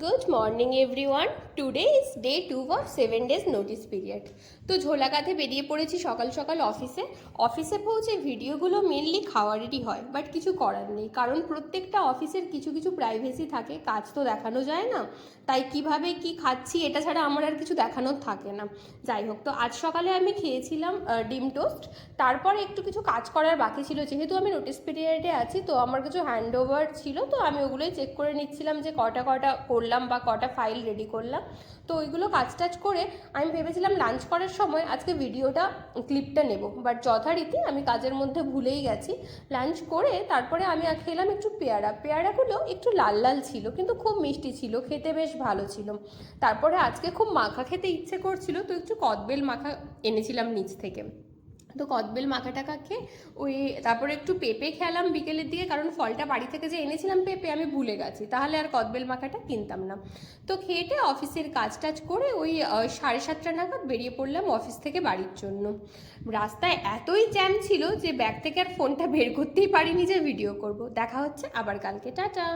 Good morning everyone. Today is day 2 of 7 days notice period. তো ঝোলাকাঁধে বেরিয়ে পড়েছি সকাল সকাল অফিসে পৌঁছে ভিডিওগুলো মেনলি খাওয়ারেরই হয়, বাট কিছু করার নেই, কারণ প্রত্যেকটা অফিসের কিছু কিছু প্রাইভেসি থাকে, কাজ তো দেখানো যায় না, তাই কিভাবে কি খাচ্ছি এটা ছাড়া আমার আর কিছু দেখানোর থাকে না। যাই হোক, তো আজ সকালে আমি খেয়েছিলাম ডিম টোস্ট। তারপর একটু কিছু কাজ করার বাকি ছিল, যেহেতু আমি নোটিস পিরিয়ডে আছি, তো আমার কিছু হ্যান্ড ওভার ছিল, তো আমি ওগুলোই চেক করে নিচ্ছিলাম যে কটা করলাম বা কটা ফাইল রেডি করলাম। তো ওইগুলো কাজ টাজ করে আমি ভেবেছিলাম লাঞ্চ করার সময় আজকে ক্লিপটা নেব, বাট যথারীতি আমি কাজের মধ্যে ভুলেই গেছি। লাঞ্চ করে তারপরে আমি খেলাম একটু পেয়ারাগুলো একটু লাল লাল ছিল, কিন্তু খুব মিষ্টি ছিল, খেতে বেশ ভালো ছিল। তারপরে আজকে খুব মাখা খেতে ইচ্ছে করছিল, তো একটু কদবেল মাখা এনেছিলাম নিচ থেকে। তো কদবেল মাখা টাকা খেয়ে তারপরে একটু পেঁপে খেলাম বিকেলের দিকে, কারণ ফলটা বাড়ি থেকে যে এনেছিলাম পেঁপে আমি ভুলে গেছি, তাহলে আর কদবেল মাখাটা কিনতাম না। তো খেয়েটে অফিসের কাজ টাজ করে 7:30 নাগাদ বেরিয়ে পড়লাম অফিস থেকে বাড়ির জন্য। রাস্তায় এতই জ্যাম ছিল যে ব্যাগ থেকে আর ফোনটা বের করতেই পারিনি যে ভিডিও করব। দেখা হচ্ছে আবার কালকে, টাটা।